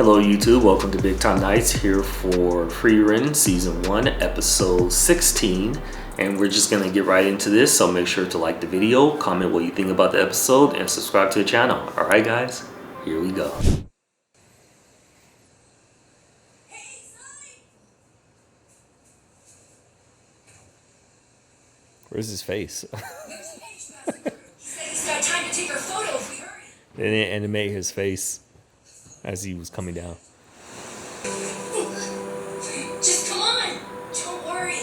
Hello YouTube, welcome to BigTimeKnights here for Frieren Season 1, Episode 16. And we're just going to get right into this, so make sure to like the video, comment what you think about the episode, and subscribe to the channel. Alright guys, here we go. Where's his face? He's got time to take our photo if we hurry. They didn't animate his face as he was coming down. Just come on. Don't worry.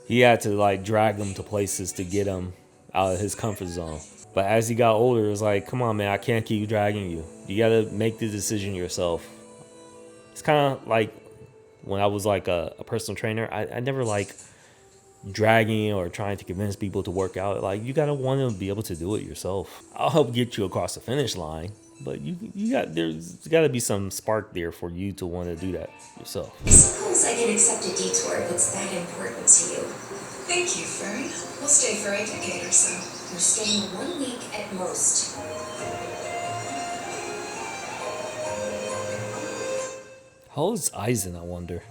He had to like drag him to places to get him out of his comfort zone. But as he got older, it was like, come on man, I can't keep dragging you. You gotta make the decision yourself. It's kind of like when I was like a personal trainer, I never like dragging or trying to convince people to work out. Like, you gotta want to be able to do it yourself. I'll help get you across the finish line, but there's gotta be some spark there for you to want to do that yourself. I suppose I can accept a detour if it's that important to you. Thank you, Frieren. We'll stay for a decade or so. We're staying 1 week at most. How old is Eisen, I wonder?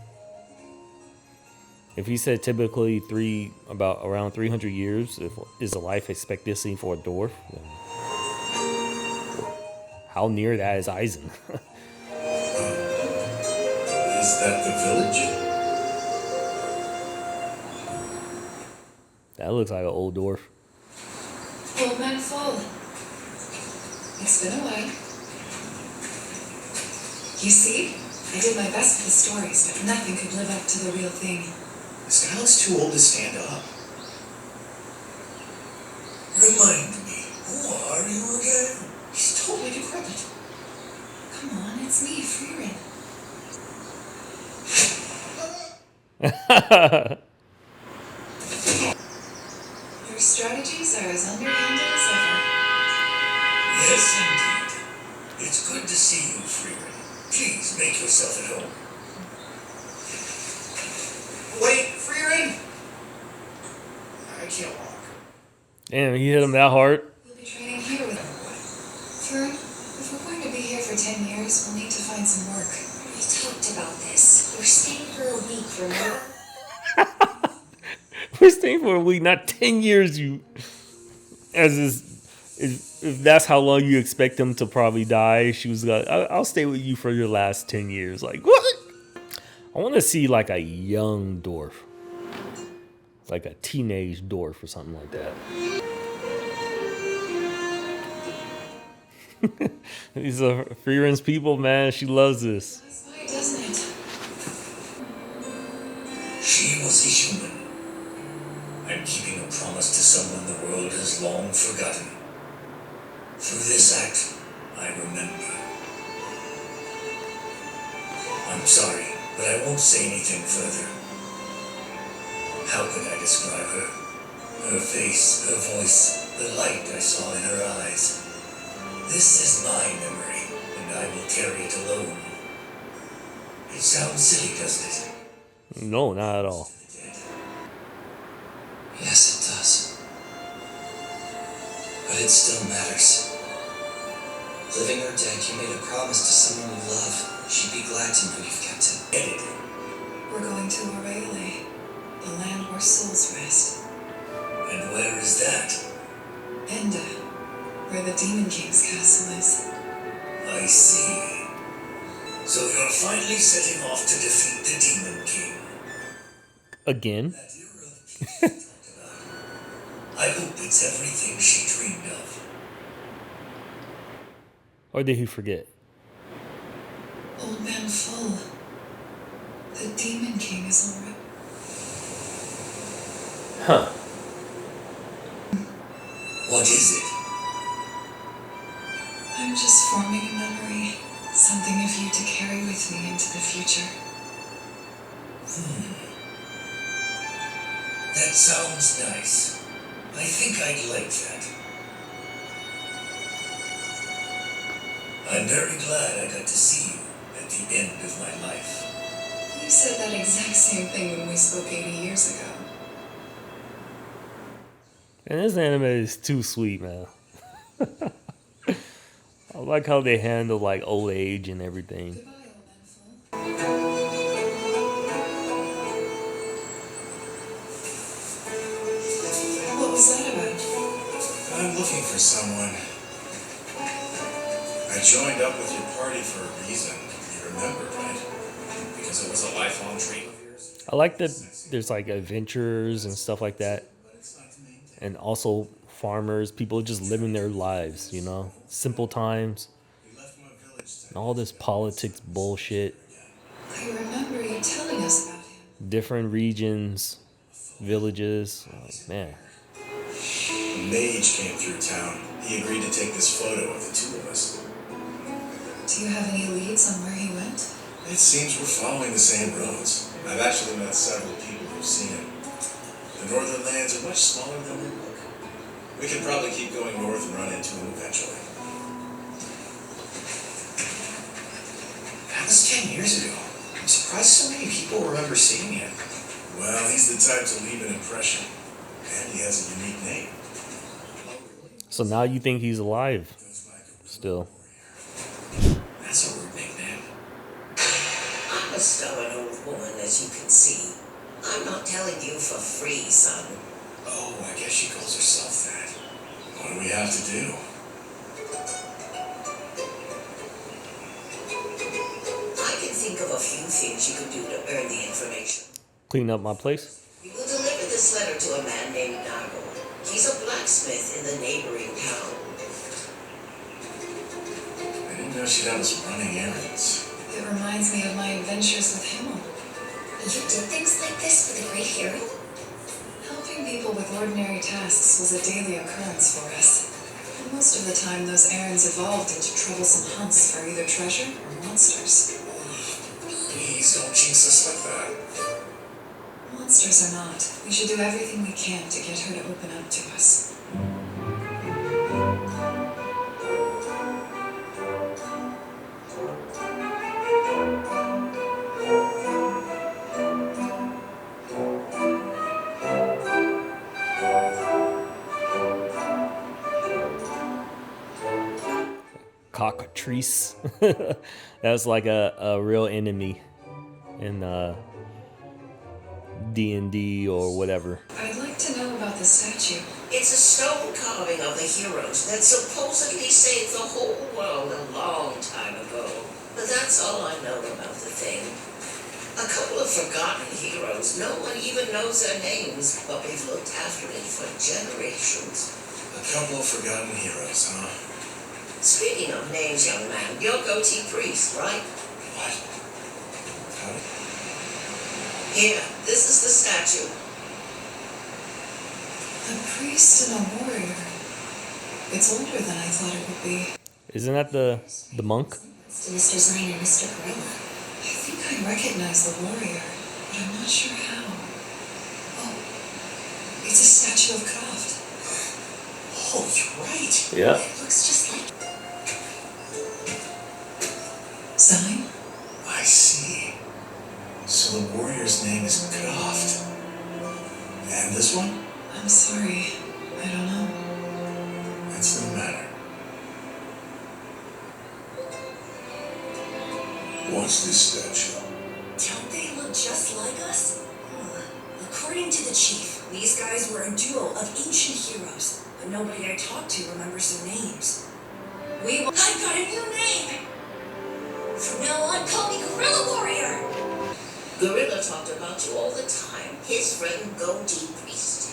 If he said typically around 300 years is the life expectancy for a dwarf, then how near that is Eisen? Is that the village? That looks like an old dwarf. Old man Fall. It's been a while. You see? I did my best with the stories, but nothing could live up to the real thing. Skyla's too old to stand up. Remind me, who are you again? He's totally decrepit. Come on, it's me, Frieren. Your strategies are as underhanded as ever. Yes, indeed. It's good to see you, Frieren. Please make yourself at home. Wait, Frieren! I can't walk. Damn, he hit him that hard. We'll be training here with Frieren, if we're going to be here for 10 years, we'll need to find some work. We talked about this. We're staying for a week, remember? We're staying for a week, not 10 years. If that's how long you expect them to probably die, she was like, I'll stay with you for your last 10 years. Like, what? I want to see like a young dwarf, like a teenage dwarf or something like that. These are Frieren's people, man. She loves this. That's why, doesn't it? She was a human. I'm keeping a promise to someone the world has long forgotten. Through this act, I remember. I'm sorry, but I won't say anything further. How could I describe her? Her face, her voice, the light I saw in her eyes. This is my memory, and I will carry it alone. It sounds silly, doesn't it? No, not at all. Yes, it does. But it still matters. Living or dead, you made a promise to someone you love. She'd be glad to know you've kept it. We're going to Aurelie, the land where souls rest. And where is that? Enda, where the Demon King's castle is. I see. So you're finally setting off to defeat the Demon King. Again? That era of peace she talked about. I hope it's everything she dreamed of. Or did he forget? Old man Full. The Demon King is already. Huh. What is it? I'm just forming a memory. Something of you to carry with me into the future. That sounds nice. I think I'd like that. I'm very glad I got to see you at the end of my life. You said that exact same thing when we spoke 80 years ago. And this anime is too sweet, man. I like how they handle like old age and everything. Goodbye, old man fool. What was that about? I'm looking for someone. I joined up with your party for a reason. You remember, right? Because it was a lifelong dream of yours. I like that there's like adventures and stuff like that, and also farmers, people just living their lives, you know, simple times, We left my village and all this politics bullshit. I remember you telling us about him. Different regions, villages, like, man. A mage came through town. He agreed to take this photo of the two of us. Do you have any leads on where he went? It seems we're following the same roads. I've actually met several people who've seen him. The northern lands are much smaller than we look. We can probably keep going north and run into him eventually. That was 10 years ago. I'm surprised so many people remember seeing him. Well, he's the type to leave an impression. And he has a unique name. So now you think he's alive still. That's a weird nickname. I'm a stubborn old woman, as you can see. I'm not telling you for free, son. Oh, I guess she calls herself that. What do we have to do? I can think of a few things you could do to earn the information. Clean up my place. You will deliver this letter to a man named Nago. He's a blacksmith in the neighboring town. I didn't know she'd have us running errands. It reminds me of my adventures with Himmel. You did things like this for the Great Hero? Helping people with ordinary tasks was a daily occurrence for us. And most of the time, those errands evolved into troublesome hunts for either treasure or monsters. Please don't jinx us like that. Monsters or not, we should do everything we can to get her to open up to us. Cockatrice. That's like a real enemy in D&D or whatever. I'd like to know about the statue. It's a stone carving of the heroes that supposedly saved the whole world a long time ago. But that's all I know about the thing. A couple of forgotten heroes. No one even knows their names, but we've looked after it for generations. A couple of forgotten heroes, huh? Speaking of names, young man, you're goatee priest, right? What? How did... Here, this is the statue. A priest and a warrior. It's older than I thought it would be. Isn't that the monk? It's Mr. Zine and Mr. Gorilla. I think I recognize the warrior, but I'm not sure how. Oh, it's a statue of Kraft. Oh, you're right. Yeah. It looks just like... Zine? I see. So the warrior's name is Croft. And this one? I'm sorry. I don't know. That's no matter. What's this statue? Don't they look just like us? According to the chief, these guys were a duo of ancient heroes, but nobody I talked to remembers their names. I've got a new name! From now on, call me Gorilla Warrior! Gorilla talked about you all the time. His friend Goatee Priest.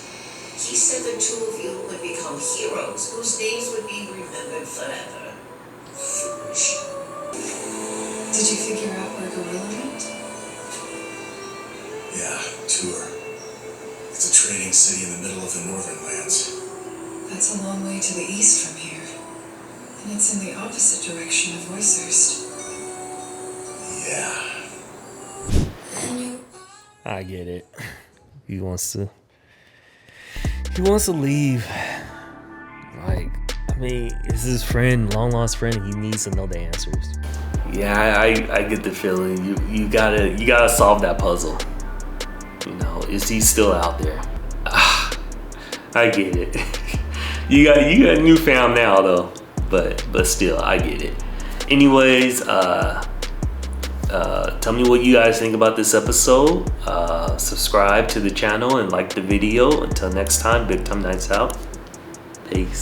He said the two of you would become heroes whose names would be remembered forever. Foolish. Did you figure out where Gorilla went? Yeah, Tour. It's a trading city in the middle of the northern lands. That's a long way to the east from here. And it's in the opposite direction of Voicehurst. Yeah. I get it. He wants to leave. Like, I mean, it's his friend, long lost friend. He needs to know the answers. Yeah, I get the feeling you gotta solve that puzzle. You know, is he still out there? I get it. You got a new fam now though. but still, I get it. Anyways, tell me what you guys think about this episode. Subscribe to the channel and like the video. Until next time, BigTimeKnights out. Peace.